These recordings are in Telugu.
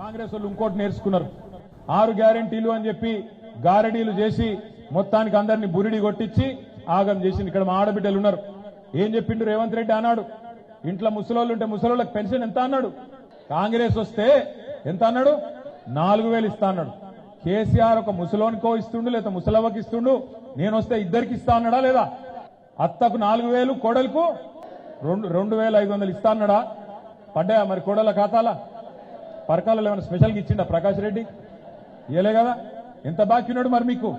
కాంగ్రెస్ వాళ్ళు ఇంకోటి నేర్చుకున్నారు. 6 గ్యారెంటీలు అని చెప్పి గారడీలు చేసి మొత్తానికి అందరినీ బురిడి కొట్టించి ఆగం చేసింది. ఇక్కడ మా ఆడబిడ్డలు ఉన్నారు. ఏం చెప్పిండు రేవంత్ రెడ్డి అన్నాడు, ఇంట్లో ముసలోళ్ళు ఉంటే ముసలోళ్ళకి పెన్షన్ ఎంత అన్నాడు, కాంగ్రెస్ వస్తే ఎంత అన్నాడు, 4000 ఇస్తా అన్నాడు. కేసీఆర్ ఒక ముసలోనికో ఇస్తుండు లేదా ముసలవ్వకి ఇస్తుండు, నేను వస్తే ఇద్దరికి ఇస్తా అన్నాడా లేదా? అత్తకు 4000, కోడలకు 2500 ఇస్తా అన్నాడా? పడ్డాయా మరి కోడల ఖాతాలా? పరకాలలో ఏమైనా స్పెషల్గా ఇచ్చిండా ప్రకాష్ రెడ్డి? ఇయలే కదా. ఎంత బాకీ ఉన్నాడు మరి మీకు?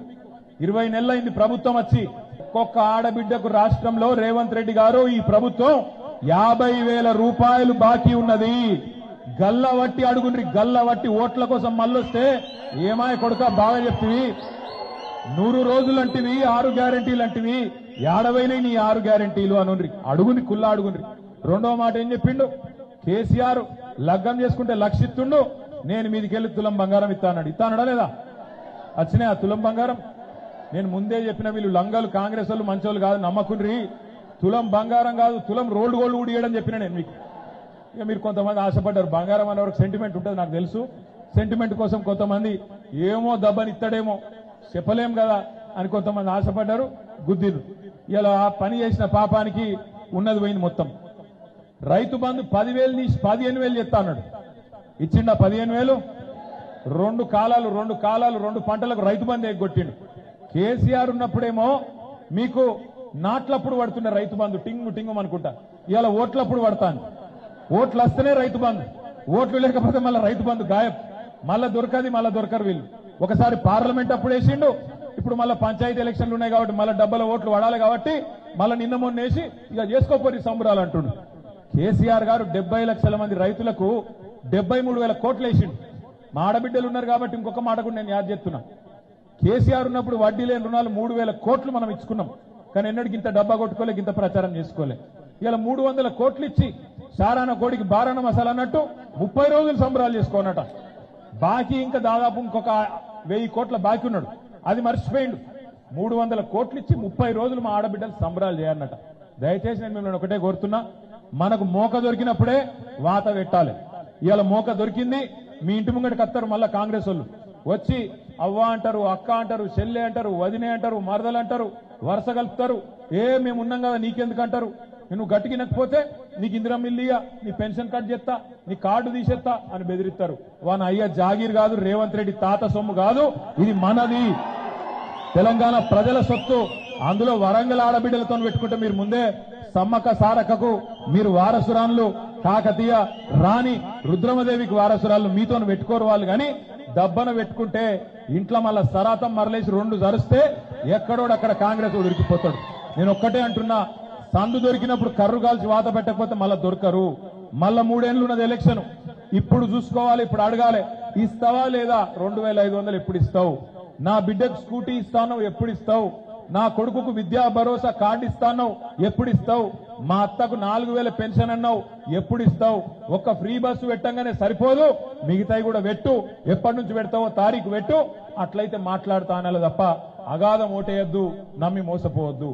20 నెలలైంది ప్రభుత్వం వచ్చి. ఒక్కొక్క ఆడబిడ్డకు రాష్ట్రంలో రేవంత్ రెడ్డి గారు ఈ ప్రభుత్వం 50,000 రూపాయలు బాకీ ఉన్నది. గల్లవట్టి అడుగుండ్రి, గల్లవట్టి ఓట్ల కోసం మళ్ళొస్తే ఏమాయ కొడుక బాగా చెప్తివి, 100 రోజులంటివి, 6 గ్యారెంటీలు అంటివి, 50,000 నీ 6 గ్యారెంటీలు అనుండ్రి. అడుగుని కుల్లా అడుగుండ్రి. రెండో మాట ఏం చెప్పిండు, కేసీఆర్ లగ్గం చేసుకుంటే 1,00,000 ఇస్తుండు, నేను మీదికెళ్ళి తులం బంగారం ఇస్తాన్నాడు. ఇస్తానడా లేదా? వచ్చినాయి ఆ తులం బంగారం? నేను ముందే చెప్పిన వీళ్ళు లంగలు కాంగ్రెస్ వాళ్ళు మంచోళ్ళు కాదు, నమ్మకుండ్రి. తులం బంగారం కాదు, తులం రోల్డ్ గోల్డ్ కూడా ఇవ్వడం చెప్పిన నేను మీకు. ఇక మీరు కొంతమంది ఆశపడ్డారు, బంగారం అనే వరకు సెంటిమెంట్ ఉంటుంది నాకు తెలుసు. సెంటిమెంట్ కోసం కొంతమంది ఏమో దబ్బని ఇస్తాడేమో చెప్పలేం కదా అని కొంతమంది ఆశపడ్డారు, గుద్దిరు. ఇలా పని చేసిన పాపానికి ఉన్నది పోయింది మొత్తం. రైతు బంధు 10,000 తీసి 15,000 చెప్తా అన్నాడు. ఇచ్చిండా 15,000? 2 కాలాలు 2 పంటలకు రైతు బంధు ఎగ్గొట్టిండు. కేసీఆర్ ఉన్నప్పుడేమో మీకు నాట్లప్పుడు పడుతున్న రైతు బంధు టింగు టింగు అనుకుంటా, ఇవాళ ఓట్లప్పుడు పడతాను. ఓట్లు వస్తేనే రైతు బంధు, ఓట్లు లేకపోతే మళ్ళీ రైతు బంధు గాయబ్. మళ్ళా దొరకరు వీళ్ళు. ఒకసారి పార్లమెంట్ అప్పుడు వేసిండు, ఇప్పుడు మళ్ళీ పంచాయతీ ఎలక్షన్లు ఉన్నాయి కాబట్టి మళ్ళీ డబ్బల ఓట్లు పడాలి కాబట్టి మళ్ళీ నిన్న మొన్న వేసి ఇక చేసుకోపోయి సంబరాలు అంటుండు. కేసీఆర్ గారు 70 లక్షల మంది రైతులకు 73,000 కోట్లు వేసిండు. మా ఆడబిడ్డలు ఉన్నారు కాబట్టి ఇంకొక మాట కూడా నేను యాద్ చేస్తున్నా. కేసీఆర్ ఉన్నప్పుడు వడ్డీ లేని రుణాలు 3,000 కోట్లు మనం ఇచ్చుకున్నాం, కానీ ఎన్నడికి ఇంత డబ్బా కొట్టుకోలే, ఇంత ప్రచారం చేసుకోలే. ఇలా 300 కోట్లు ఇచ్చి సారాన కోడికి బారాన మసాలా అన్నట్టు 30 రోజులు సంబరాలు చేసుకోనట. బాకీ ఇంకా దాదాపు ఇంకొక 1000 కోట్ల బాకీ ఉన్నాడు, అది మర్చిపోయిండు. 300 కోట్లు ఇచ్చి 30 రోజులు మా ఆడబిడ్డలు సంబరాలు చేయాలన్నట. దయచేసి నేను మిమ్మల్ని ఒకటే కోరుతున్నా, మనకు మోక దొరికినప్పుడే వాత పెట్టాలి. ఇవాళ మోక దొరికింది, మీ ఇంటి ముంగటికి వస్తారు మళ్ళా కాంగ్రెస్ వాళ్ళు వచ్చి అవ్వ అంటారు, అక్క అంటారు, చెల్లె అంటారు, వదినే అంటారు, మరదలు అంటారు, వరుస కలుపుతారు. మేము ఉన్నాం కదా నీకెందుకు అంటారు, నువ్వు గట్టికినకపోతే నీకు ఇందిరమ్మ ఇల్లు, నీ పెన్షన్ కట్ చేస్తా, నీ కార్డు తీసేస్తా అని బెదిరిస్తారు. వాని అయ్య జాగీర్ కాదు, రేవంత్ రెడ్డి తాత సొమ్ము కాదు, ఇది మనది, తెలంగాణ ప్రజల సొత్తు. అందులో వరంగల్ ఆడబిడ్డలతో పెట్టుకుంటే మీరు ముందే సమ్మక్క సారక్కకు మీరు వారసురాన్లు, కాకతీయ రాణి రుద్రమదేవికి వారసురాళ్ళు మీతో పెట్టుకోరు వాళ్ళు. కానీ దబ్బన పెట్టుకుంటే ఇంట్లో మళ్ళా సరాతం మరలేసి 2 జరుస్తే ఎక్కడోడక్కడ కాంగ్రెస్ ఉరికిపోతాడు. నేను ఒక్కటే అంటున్నా, సందు దొరికినప్పుడు కర్రు కాల్చి వాత పెట్టకపోతే మళ్ళా దొరకరు. మళ్ళా 3 ఏళ్లు ఉన్నది ఎలక్షన్, ఇప్పుడు చూసుకోవాలి, ఇప్పుడు అడగాలి, ఇస్తావా లేదా? 2,500 ఎప్పుడు ఇస్తావు? నా బిడ్డకు స్కూటీ ఇస్తాను ఎప్పుడు ఇస్తావు? నా కొడుకుకు విద్యా భరోసా కార్డు ఇస్తాను ఎప్పుడు ఇస్తావు? మా అత్తకు 4,000 పెన్షన్ అన్నావు ఎప్పుడు ఇస్తావు? ఒక్క ఫ్రీ బస్సు పెట్టంగానే సరిపోదు, మిగతాయి కూడా పెట్టు, ఎప్పటి నుంచి పెడతావో తారీఖు పెట్టు, అట్లయితే మాట్లాడుతా అనాలి తప్ప అగాధం ఓటేయద్దు, నమ్మి మోసపోవద్దు.